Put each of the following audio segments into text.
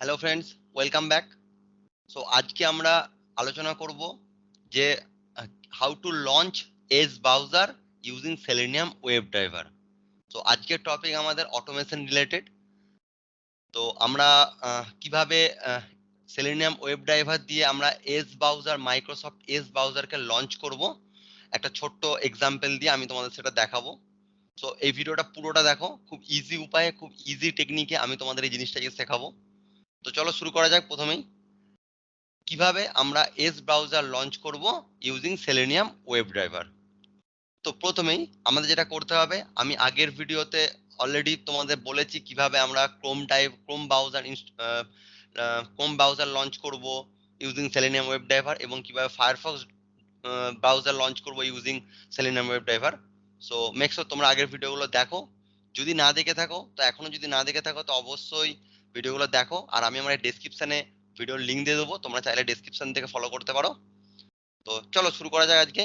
Hello friends, welcome back. So আজকে আমরা আলোচনা করব যে how to launch Edge browser using Selenium web driver. তো আজকের টপিক আমাদের অটোমেশন রিলেটেড। তো আমরা কিভাবে সেলেনিয়াম ওয়েব ড্রাইভার দিয়ে আমরা এজ ব্রাউজার মাইক্রোসফট এজ ব্রাউজারকে লঞ্চ করব একটা ছোট্ট এক্সাম্পল দিয়ে আমি তোমাদের সেটা দেখাবো। তো এই ভিডিওটা পুরোটা দেখো, খুব ইজি উপায়ে, খুব ইজি টেকনিকে আমি তোমাদের এই জিনিসটাকে শেখাবো। তো চলো শুরু করা যাক। প্রথমেই কিভাবে আমরা এজ ব্রাউজার লঞ্চ করব ইউজিং সেলেনিয়াম ওয়েব ড্রাইভার। তো প্রথমেই আমাদের যেটা করতে হবে, আমি আগের ভিডিওতে অলরেডি তোমাদের বলেছি কিভাবে আমরা ক্রোম ব্রাউজার লঞ্চ করব ইউজিং সেলেনিয়াম ওয়েব ড্রাইভার এবং কিভাবে ফায়ারফক্স ব্রাউজার লঞ্চ করব using Selenium web driver. So make sure তোমরা আগের ভিডিওগুলো দেখো। যদি না দেখে থাকো তো এখনো যদি না দেখে থাকো তো অবশ্যই ভিডিওগুলো দেখো, আর আমি আমার ডেসক্রিপশনে ভিডিওর লিঙ্ক দিয়ে দেবো, তোমরা চাইলে ডেসক্রিপশন থেকে ফলো করতে পারো। তো চলো শুরু করা যাক আজকে।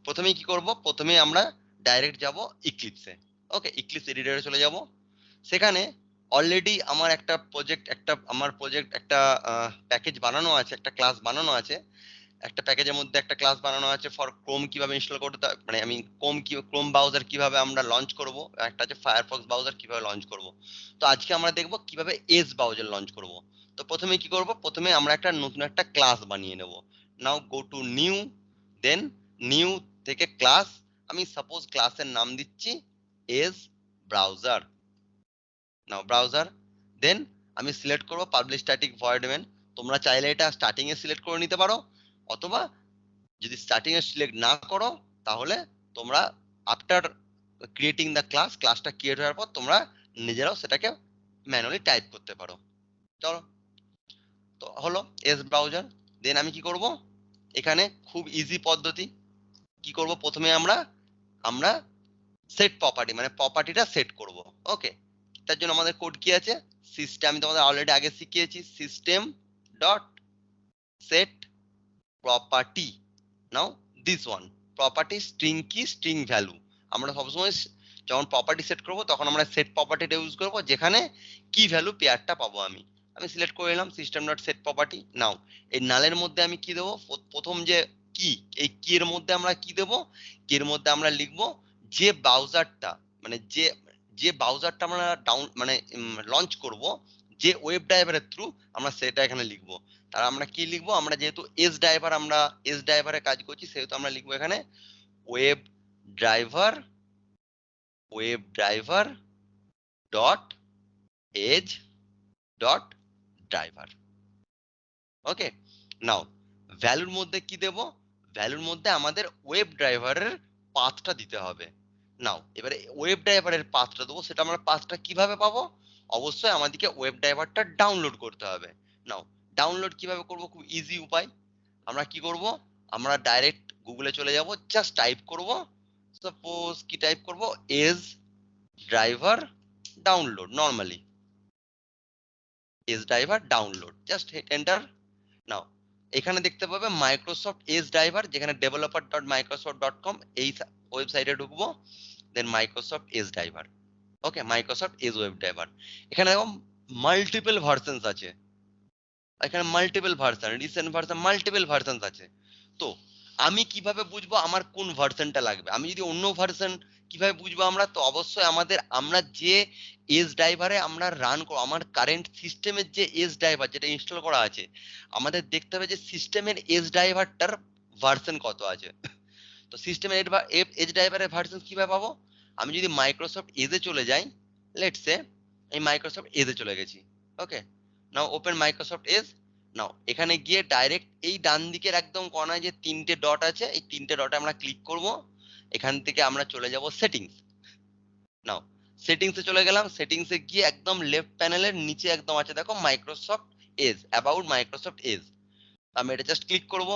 প্রথমেই কি করব, প্রথমেই আমরা ডাইরেক্ট যাব ইক্লিপসে। ওকে, ইক্লিপস এডিটরে চলে যাব। সেখানে অলরেডি আমার প্রজেক্ট একটা প্যাকেজ বানানো আছে, একটা ক্লাস বানানো আছে। একটা প্যাকেজের মধ্যে একটা ক্লাস বানানো আছে ফর ক্রোম কিভাবে ইনস্টল করতে হয়, মানে আমি ক্রোম ব্রাউজার কিভাবে আমরা লঞ্চ করব, একটা আছে ফায়ারফক্স ব্রাউজার কিভাবে লঞ্চ করব। তো আজকে আমরা দেখব কিভাবে এজ ব্রাউজার লঞ্চ করব। তো প্রথমে কি করব, প্রথমে আমরা একটা নতুন একটা ক্লাস বানিয়ে নেব। Now go to new, then new থেকে ক্লাস। আমি সাপোজ ক্লাসের নাম দিচ্ছি Edge browser. Now browser, then আমি সিলেক্ট করব পাবলিক স্ট্যাটিক ভয়েড মেন। তোমরা চাইলে এটা স্টার্টিং এ সিলেক্ট করে নিতে পারো, অথবা যদি স্টার্টিং এ সিলেক্ট না করো তাহলে তোমরা আফটার ক্রিয়েটিং দ্য ক্লাসটা ক্রিয়েট হওয়ার পর তোমরা নিজেরাও সেটাকে ম্যানুয়ালি টাইপ করতে পারো। চলো, তো হলো এস ব্রাউজার। দেন আমি কি করব, এখানে খুব ইজি পদ্ধতি। কি করব, প্রথমে আমরা আমরা সেট প্রপার্টি, মানে প্রপার্টিটা সেট করব। ওকে, তার জন্য আমাদের কোড কি আছে, সিস্টেম, আমি তোমাদের অলরেডি আগে শিখিয়েছি, system dot set property. Now this one, property string কি, স্ট্রিং ভ্যালু। আমরা সবসময় যখন প্রপার্টি সেট করব তখন আমরা সেট প্রপার্টিটা ইউজ করব, যেখানে কি ভ্যালু পেয়ারটা পাবো। আমি সিলেক্ট করে নিলাম সিস্টেম ডট সেট প্রপার্টি। নাও এই নালের মধ্যে আমি কি দেবো, প্রথম যে কি, এই কি এর মধ্যে আমরা কি দেবো, কি এর মধ্যে আমরা লিখবো যে ব্রাউজারটা, মানে যে ব্রাউজারটা আমরা লঞ্চ করব, যে ওয়েব ড্রাইভারের থ্রু আমরা সেটা এখানে লিখবো। তার আমরা কি লিখবো, আমরা যেহেতু এজ ড্রাইভারে কাজ করছি সেহেতু আমরা লিখবো এখানে web driver, web driver dot Edge dot driver. Okay, now ভ্যালুর মধ্যে কি দেব, ভ্যালুর মধ্যে আমাদের ওয়েব ড্রাইভারের পাথটা দিতে হবে। নাও এবারে ওয়েব ড্রাইভারের পাথটা দেবো, সেটা আমরা পাথটা কিভাবে পাবো, অবশ্যই আমাদেরকে ওয়েব ড্রাইভারটা ডাউনলোড করতে হবে। নাও ডাউনলোড কিভাবে করব, খুব ইজি উপায়। আমরা কি করব, আমরা ডাইরেক্ট গুগলে চলে যাব, জাস্ট টাইপ করব, সাপোজ কি টাইপ করব, Edge driver download, normally Edge driver download, just hit enter. Now এখানে দেখতে পাবে মাইক্রোসফট এজ ড্রাইভার, যেখানে developer.microsoft.com, এই ওয়েবসাইটে ঢুকবো, দেন মাইক্রোসফট এজ ড্রাইভার। ওকে, মাইক্রোসফট এজ ওয়েব ড্রাইভার। এখানে দেখো মাল্টিপল ভার্সনস আছে, এখানে multiple version, recent version, multiple version আছে। তো আমি কিভাবে বুঝবো আমার কোন ভার্সনটা লাগবে, আমি যদি অন্য ভার্সন কিভাবে বুঝবো আমরা, তো অবশ্যই আমরা যে এজ ড্রাইভারে আমরা রান করব, আমার কারেন্ট সিস্টেমের যে এজ ড্রাইভার যেটা ইনস্টল করা আছে, আমাদের দেখতে হবে যে সিস্টেমের এজ ড্রাইভারটার ভার্সন কত আছে। তো সিস্টেমের এজ ড্রাইভারের ভার্সন কিভাবে পাবো, আমি যদি মাইক্রোসফট এজে চলে যাই, লেটস সে এই মাইক্রোসফট এজে চলে গেছি। ওকে, নাও ওপেন মাইক্রোসফট এজ। নাও এখানে গিয়ে ডাইরেক্ট এই ডান দিকের একদম কোনায় যে তিনটে ডট আছে, এই তিনটে ডটে আমরা ক্লিক করব। এখান থেকে আমরা চলে যাব সেটিংস। নাও সেটিংসে চলে গেলাম, সেটিংসে গিয়ে একদম লেফট প্যানেলের নিচে একদম আছে দেখো Microsoft Edge, about Microsoft Edge. আমি এটা জাস্ট ক্লিক করব।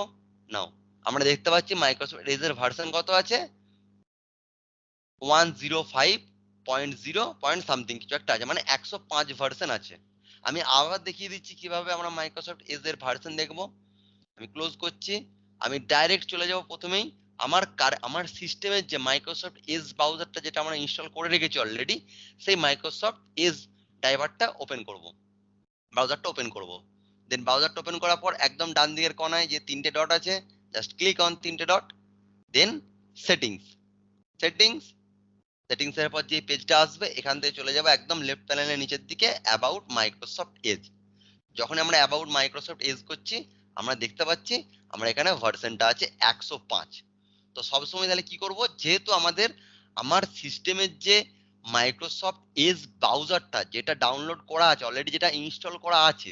নাও আমরা দেখতে পাচ্ছি মাইক্রোসফট এজের ভার্সন কত আছে, 105.0 পয়েন্ট সামথিং কিছু একটা আছে, মানে 105 ভার্সন আছে। আমি আবার দেখিয়ে দিচ্ছি কিভাবে আমরা মাইক্রোসফট এজ এর ভার্সন দেখবো। আমি ক্লোজ করছি, আমি ডাইরেক্ট চলে যাব প্রথমেই আমার সিস্টেমের যে মাইক্রোসফট এজ ব্রাউজারটা যেটা আমরা ইনস্টল করে রেখেছি অলরেডি, সেই মাইক্রোসফট এজ ড্রাইভারটা ওপেন করব। ব্রাউজারটা ওপেন করব। দেন ব্রাউজারটা ওপেন করার পর একদম ডান দিকের কোনায় যে তিনটে ডট আছে, জাস্ট ক্লিক অন তিনটে ডট, দেন সেটিংস। সেটিংস সেটিংসের পর যে পেজটা আসবে এখান থেকে চলে যাবে একদম লেফট প্যানেলের নিচের দিকে অ্যাবাউট মাইক্রোসফট এজ। যখন আমরা অ্যাবাউট মাইক্রোসফট এজ করছি আমরা দেখতে পাচ্ছি আমরা এখানে ভার্সনটা আছে 105। তো সবসময় তাহলে কি করব, যেহেতু আমার সিস্টেমের যে মাইক্রোসফট এজ ব্রাউজারটা যেটা ডাউনলোড করা আছে অলরেডি, যেটা ইনস্টল করা আছে,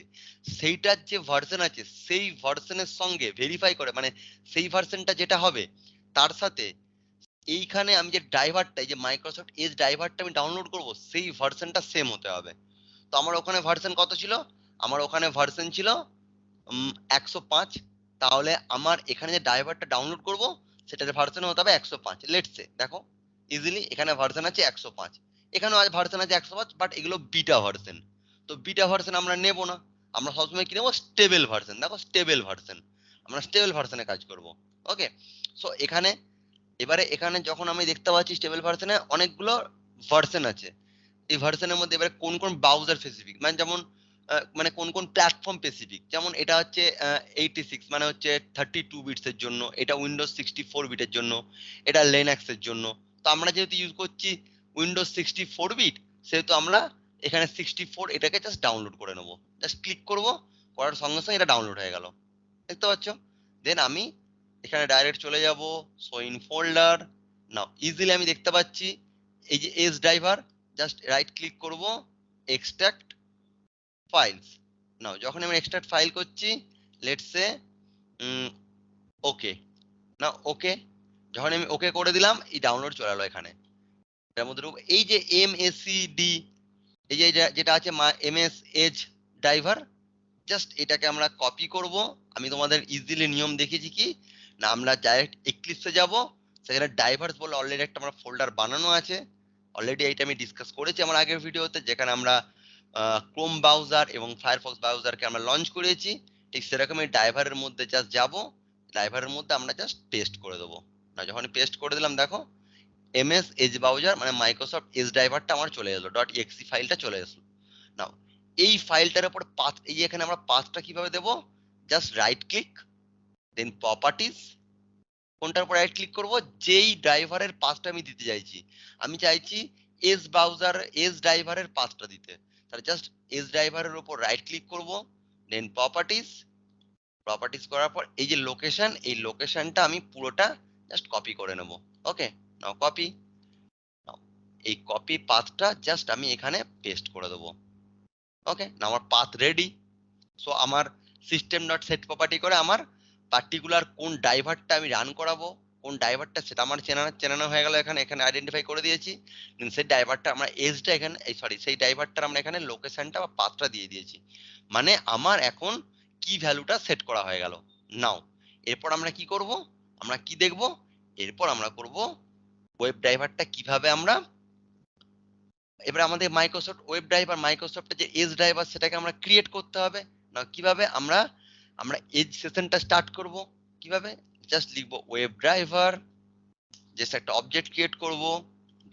সেইটার যে ভার্সন আছে সেই ভার্সনের সঙ্গে ভেরিফাই করে, মানে সেই ভার্সনটা যেটা হবে তার সাথে এইখানে আমি যে ড্রাইভারটা, এই যে মাইক্রোসফট এজ ড্রাইভারটা আমি ডাউনলোড করব সেই ভার্সনটা সেম হতে হবে। তো আমার ওখানে ভার্সন কত ছিল, আমার ওখানে ভার্সন ছিল 105। তাহলে আমার এখানে যে ড্রাইভারটা ডাউনলোড করব সেটার ভার্সন হতে হবে 105। লেটস সে দেখো ইজিলি এখানে ভার্সন আছে 105, এখানেও আজ ভার্সন আছে 105, বাট এগুলো বিটা ভার্সন। তো বিটা ভার্সন আমরা নেব না, আমরা সবসময় কি নেবো, স্টেবল ভার্সন। দেখো স্টেবল ভার্সন, আমরা স্টেবল ভার্সনে কাজ করব। ওকে, সো এখানে যখন আমি দেখতে পাচ্ছি স্টেবল ভার্সনে অনেকগুলো ভার্সন আছে, এই ভার্সনের মধ্যে এবারে কোন কোন ব্রাউজার স্পেসিফিক, মানে যেমন মানে কোন কোন প্ল্যাটফর্ম স্পেসিফিক, যেমন এটা হচ্ছে 86 মানে হচ্ছে 32 বিটস এর জন্য, এটা উইন্ডোজ 64 বিটের জন্য, এটা লিনাক্স এর জন্য। তো আমরা যেহেতু ইউজ করছি উইন্ডোজ 64 বিট, সেহেতু আমরা এখানে 64 এটাকে জাস্ট ডাউনলোড করে নেবো। জাস্ট ক্লিক করব, করার সঙ্গে সঙ্গে এটা ডাউনলোড হয়ে গেল, দেখতে পাচ্ছ। দেন আমি এখানে ডাইরেক্ট চলে যাব show in folder. Now easily আমি দেখতে পাচ্ছি এই যে Edge driver, just right click করব, এক্সট্রাক্ট ফাইলস। নাও যখন আমি এক্সট্রাক্ট ফাইল করছি, লেটস সে ওকে। না ওকে, যখন আমি ওকে করে দিলাম এই ডাউনলোড চলে এলো এখানে। এর মধ্যে এই যে MACD, এই যে যেটা আছে MS এজ ড্রাইভার, জাস্ট এটাকে আমরা কপি করব। আমি তোমাদের ইজিলি নিয়ম দেখিয়েছি কি না, আমরা ডাইরেক্ট এক্লিপসে যাব, সেখানে ড্রাইভার্স বলে অলরেডি একটা আমরা ফোল্ডার বানানো আছে। অলরেডি এইটা আমি ডিসকাস করেছি আমার আগের ভিডিওতে, যেখানে আমরা ক্রোম ব্রাউজার এবং ফায়ারফক্স ব্রাউজারকে আমরা লঞ্চ করেছি। ঠিক সেরকমই ড্রাইভারের মধ্যে জাস্ট যাব, ড্রাইভারের মধ্যে আমরা জাস্ট পেস্ট করে দেবো। না যখন পেস্ট করে দিলাম দেখো MS এজ ব্রাউজার মানে মাইক্রোসফট এজ ড্রাইভারটা আমার চলে এলো, .exe ফাইলটা চলে এসলো। নাও এই ফাইলটার উপর পাথ, এই এখানে আমরা পাথটা কিভাবে দেব, জাস্ট রাইট ক্লিক, দেন প্রপার্টিজ, কোনটার উপর রাইট ক্লিক করব, যেই ড্রাইভারের পাথটা আমি দিতে চাইছি। আমি চাইছি এজ ব্রাউজার এজ ড্রাইভারের পাথটা দিতে, তাহলে জাস্ট এজ ড্রাইভারের উপর রাইট ক্লিক করব, দেন প্রপার্টিজ। প্রপার্টিজ করার পর এই যে লোকেশন, এই লোকেশনটা আমি পুরোটা জাস্ট কপি করে নেব। ওকে, নাও কপি, এই কপি পাথটা জাস্ট আমি এখানে পেস্ট করে দেবো। ওকে, না আমার পাথ রেডি। সো আমার সিস্টেম ডট সেট প্রপার্টি করে আমার পার্টিকুলার কোন ড্রাইভারটা আমি রান করাবো, কোন ড্রাইভারটা সেটা আমার চেনানো হয়ে গেল, এখানে এখানে আইডেন্টিফাই করে দিয়েছি। সেই ড্রাইভারটা আমরা এজটা এখানে সেই ড্রাইভারটার আমরা এখানে লোকেশনটা বা পাথটা দিয়ে দিয়েছি, মানে আমার এখন কি ভ্যালুটা সেট করা হয়ে গেল। নাও এরপর আমরা কি করব, আমরা কি দেখব, এরপর আমরা করব ওয়েব ড্রাইভারটা কিভাবে আমরা, এবার আমাদের মাইক্রোসফট ওয়েব ড্রাইভার, মাইক্রোসফটের যে এজ ড্রাইভার সেটাকে আমরা ক্রিয়েট করতে হবে। না কিভাবে আমরা আমরা এজ সেশনটা স্টার্ট করব, কিভাবে, জাস্ট লিখব ওয়েব ড্রাইভার, জাস্ট একটা অবজেক্ট ক্রিয়েট করব,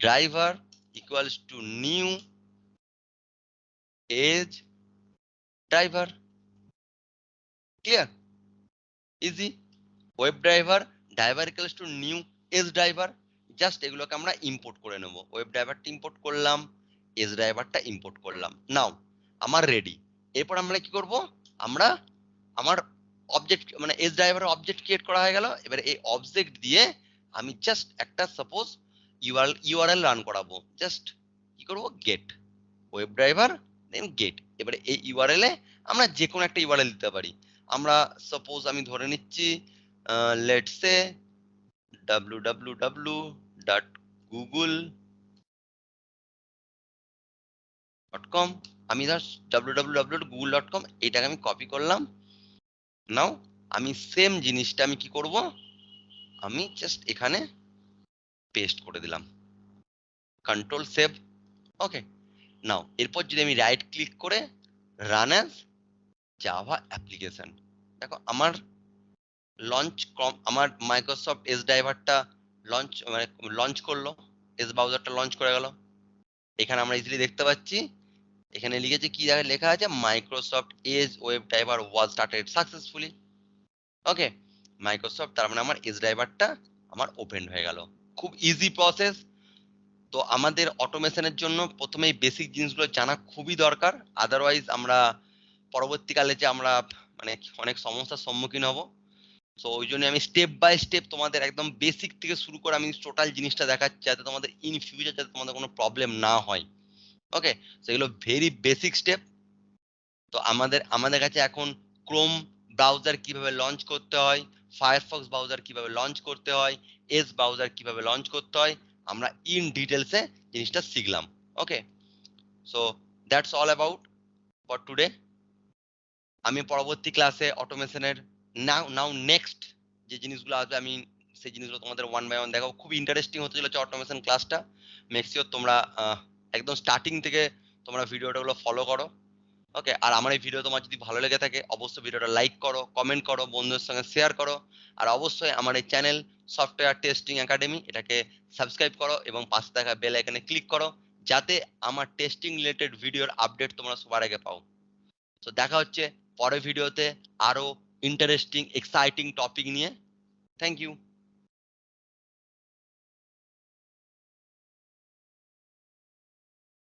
driver equals to new Edge driver. Clear, easy. Web driver equals to new Edge driver, just এগুলোকে আমরা ইম্পোর্ট করে নেব। ওয়েব ড্রাইভারটা ইম্পোর্ট করলাম, এজ ড্রাইভারটা ইম্পোর্ট করলাম। নাও আমার রেডি। এরপর আমরা কি করব, আমরা আমার অবজেক্ট মানে এজ ড্রাইভারের অবজেক্ট ক্রিয়েট করা হয়ে গেল। এবার এই অবজেক্ট দিয়ে আমি জাস্ট একটা সাপোজ ইউআরএল রান করাবো। জাস্ট কি করব, গেট ওয়েব ড্রাইভার দেন গেট। এবারে এই ইউআরএল এ আমরা যে কোনো একটা ইউআরএল দিতে পারি। আমরা সাপোজ আমি ধরে নিচ্ছি লেটস সে www.google.com, আমি জাস্ট www.google.com এটাকে আমি কপি করলাম। নাও আমি সেম জিনিসটা আমি কি করব, আমি জাস্ট এখানে পেস্ট করে দিলাম, কন্ট্রোল সেভ। ওকে, নাও এরপর যদি আমি রাইট ক্লিক করে রান অ্যাজ জাভা অ্যাপ্লিকেশন, দেখো আমার আমার মাইক্রোসফট এজ ড্রাইভারটা লঞ্চ করলো, এজ ব্রাউজারটা লঞ্চ করে গেল। এখানে আমরা ইজিলি দেখতে পাচ্ছি এখানে লিখেছে কি লেখা আছে, Microsoft Edge web driver was started successfully. Okay, Microsoft, তার মানে আমার এজ ড্রাইভারটা আমার ওপেন হয়ে গেল। খুব ইজি প্রসেস। তো আমাদের অটোমেশনের জন্য প্রথমে এই বেসিক জিনিসগুলো জানা খুবই দরকার, আদারওয়াইজ আমরা পরবর্তীকালে যে আমরা মানে অনেক সমস্যার সম্মুখীন হব। তো ওই জন্য আমি স্টেপ বাই স্টেপ তোমাদের একদম বেসিক থেকে শুরু করে আমি টোটাল জিনিসটা দেখাচ্ছি, যাতে তোমাদের ইন ফিউচার যাতে তোমাদের কোনো প্রবলেম না হয়। ওকে, সেগুলো ভেরি বেসিক স্টেপ। তো আমাদের কাছে এখন ক্রোম ব্রাউজার কিভাবে লঞ্চ করতে হয়, ফায়ারফক্স ব্রাউজার কিভাবে লঞ্চ করতে হয়, এজ ব্রাউজার কিভাবে লঞ্চ করতে হয়, আমরা ইন ডিটেলসে জিনিসটা শিখলাম। Okay, so that's all about for today. আমি পরবর্তী ক্লাসে অটোমেশনের নাও নেক্সট যে জিনিসগুলো আসবে, আমি সেই জিনিসগুলো তোমাদের ওয়ান বাই ওয়ান দেখাবো। খুব ইন্টারেস্টিং হতে চলেছে অটোমেশন ক্লাসটা। মেক শিওর তোমরা একদম স্টার্টিং থেকে তোমরা ভিডিওটাগুলো ফলো করো। ওকে, আর আমার এই ভিডিও তোমার যদি ভালো লেগে থাকে অবশ্যই ভিডিওটা লাইক করো, কমেন্ট করো, বন্ধুদের সঙ্গে শেয়ার করো। আর অবশ্যই আমার এই চ্যানেল সফটওয়্যার টেস্টিং একাডেমি, এটাকে সাবস্ক্রাইব করো এবং পাশে থাকা বেল আইকনে ক্লিক করো, যাতে আমার টেস্টিং রিলেটেড ভিডিওর আপডেট তোমরা সবার আগে পাও। তো দেখা হচ্ছে পরের ভিডিওতে আরো ইন্টারেস্টিং এক্সাইটিং টপিক নিয়ে। Thank you.